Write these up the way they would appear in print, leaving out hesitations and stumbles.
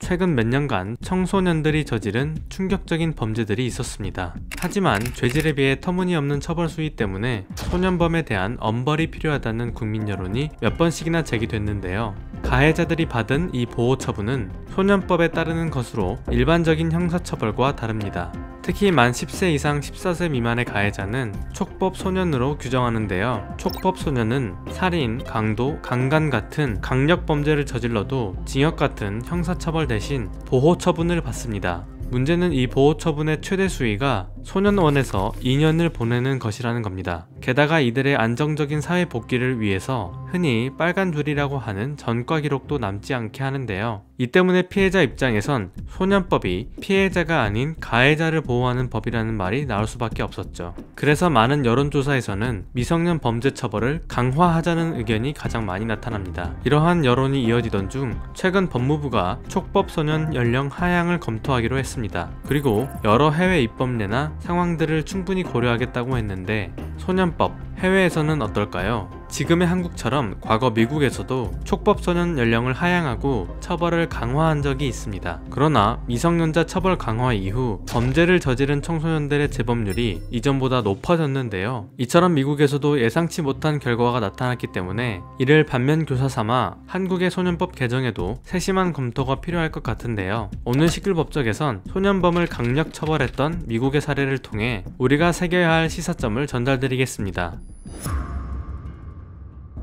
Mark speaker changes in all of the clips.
Speaker 1: 최근 몇 년간 청소년들이 저지른 충격적인 범죄들이 있었습니다. 하지만 죄질에 비해 터무니없는 처벌 수위 때문에 소년범에 대한 엄벌이 필요하다는 국민 여론이 몇 번씩이나 제기됐는데요. 가해자들이 받은 이 보호 처분은 소년법에 따르는 것으로 일반적인 형사처벌과 다릅니다. 특히 만 10세 이상 14세 미만의 가해자는 촉법 소년으로 규정하는데요. 촉법 소년은 살인, 강도, 강간 같은 강력 범죄를 저질러도 징역 같은 형사처벌 대신 보호 처분을 받습니다. 문제는 이 보호 처분의 최대 수위가 소년원에서 2년을 보내는 것이라는 겁니다. 게다가 이들의 안정적인 사회 복귀를 위해서 흔히 빨간 줄이라고 하는 전과 기록도 남지 않게 하는데요. 이 때문에 피해자 입장에선 소년법이 피해자가 아닌 가해자를 보호하는 법이라는 말이 나올 수밖에 없었죠. 그래서 많은 여론조사에서는 미성년 범죄 처벌을 강화하자는 의견이 가장 많이 나타납니다. 이러한 여론이 이어지던 중 최근 법무부가 촉법 소년 연령 하향을 검토하기로 했습니다. 그리고 여러 해외 입법례나 상황들을 충분히 고려하겠다고 했는데 소년법, 해외에서는 어떨까요? 지금의 한국처럼 과거 미국에서도 촉법 소년 연령을 하향하고 처벌을 강화한 적이 있습니다. 그러나 미성년자 처벌 강화 이후 범죄를 저지른 청소년들의 재범률이 이전보다 높아졌는데요. 이처럼 미국에서도 예상치 못한 결과가 나타났기 때문에 이를 반면교사 삼아 한국의 소년법 개정에도 세심한 검토가 필요할 것 같은데요. 오늘 시끌법적에선 소년범을 강력 처벌했던 미국의 사례를 통해 우리가 새겨야 할 시사점을 전달드리겠습니다.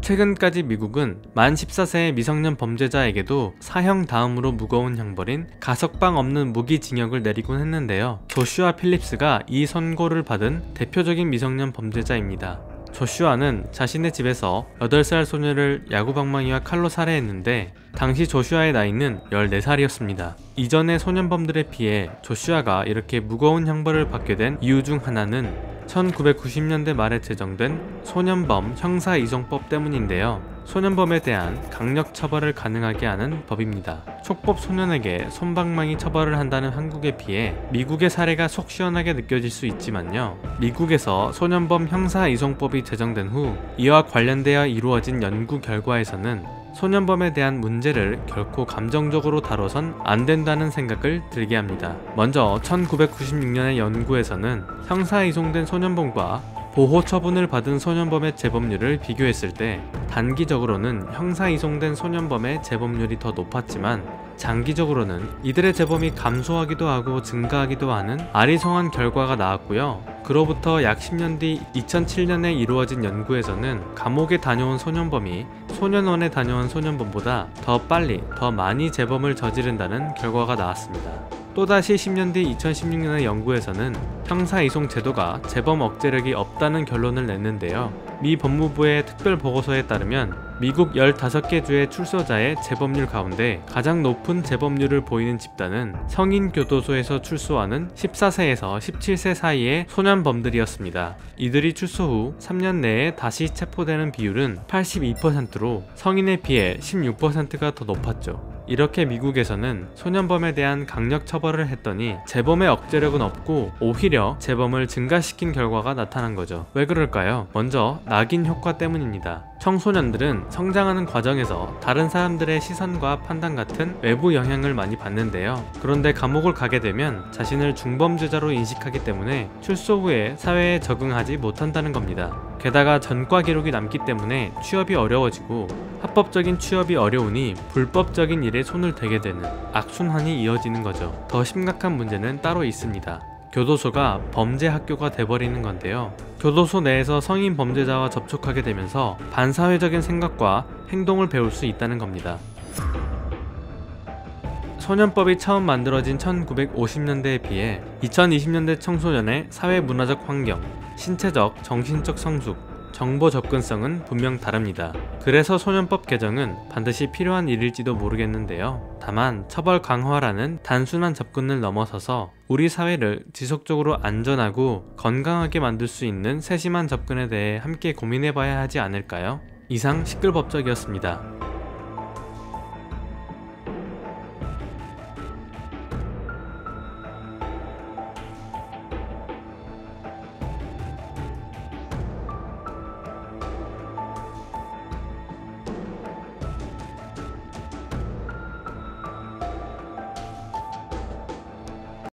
Speaker 1: 최근까지 미국은 만 14세의 미성년 범죄자에게도 사형 다음으로 무거운 형벌인 가석방 없는 무기징역을 내리곤 했는데요. 조슈아 필립스가 이 선고를 받은 대표적인 미성년 범죄자입니다. 조슈아는 자신의 집에서 8살 소녀를 야구방망이와 칼로 살해했는데 당시 조슈아의 나이는 14살이었습니다. 이전의 소년범들에 비해 조슈아가 이렇게 무거운 형벌을 받게 된 이유 중 하나는 1990년대 말에 제정된 소년범 형사이송법 때문인데요. 소년범에 대한 강력 처벌을 가능하게 하는 법입니다. 촉법 소년에게 솜방망이 처벌을 한다는 한국에 비해 미국의 사례가 속 시원하게 느껴질 수 있지만요. 미국에서 소년범 형사이송법이 제정된 후 이와 관련되어 이루어진 연구 결과에서는 소년범에 대한 문제를 결코 감정적으로 다뤄선 안 된다는 생각을 들게 합니다. 먼저 1996년의 연구에서는 형사이송된 소년범과 보호 처분을 받은 소년범의 재범률을 비교했을 때 단기적으로는 형사이송된 소년범의 재범률이 더 높았지만 장기적으로는 이들의 재범이 감소하기도 하고 증가하기도 하는 아리송한 결과가 나왔고요. 그로부터 약 10년 뒤 2007년에 이루어진 연구에서는 감옥에 다녀온 소년범이 소년원에 다녀온 소년범보다 더 빨리, 더 많이 재범을 저지른다는 결과가 나왔습니다. 또다시 10년 뒤 2016년의 연구에서는 형사이송 제도가 재범 억제력이 없다는 결론을 냈는데요. 미 법무부의 특별 보고서에 따르면 미국 15개 주의 출소자의 재범률 가운데 가장 높은 재범률을 보이는 집단은 성인 교도소에서 출소하는 14세에서 17세 사이의 소년범들이었습니다. 이들이 출소 후 3년 내에 다시 체포되는 비율은 82%로 성인에 비해 16%가 더 높았죠. 이렇게 미국에서는 소년범에 대한 강력 처벌을 했더니 재범의 억제력은 없고 오히려 재범을 증가시킨 결과가 나타난 거죠. 왜 그럴까요? 먼저 낙인 효과 때문입니다. 청소년들은 성장하는 과정에서 다른 사람들의 시선과 판단 같은 외부 영향을 많이 받는데요. 그런데 감옥을 가게 되면 자신을 중범죄자로 인식하기 때문에 출소 후에 사회에 적응하지 못한다는 겁니다. 게다가 전과 기록이 남기 때문에 취업이 어려워지고 합법적인 취업이 어려우니 불법적인 일에 손을 대게 되는 악순환이 이어지는 거죠. 더 심각한 문제는 따로 있습니다. 교도소가 범죄 학교가 돼버리는 건데요. 교도소 내에서 성인 범죄자와 접촉하게 되면서 반사회적인 생각과 행동을 배울 수 있다는 겁니다. 소년법이 처음 만들어진 1950년대에 비해 2020년대 청소년의 사회문화적 환경, 신체적, 정신적 성숙, 정보 접근성은 분명 다릅니다. 그래서 소년법 개정은 반드시 필요한 일일지도 모르겠는데요. 다만 처벌 강화라는 단순한 접근을 넘어서서 우리 사회를 지속적으로 안전하고 건강하게 만들 수 있는 세심한 접근에 대해 함께 고민해봐야 하지 않을까요? 이상 시끌법적이었습니다.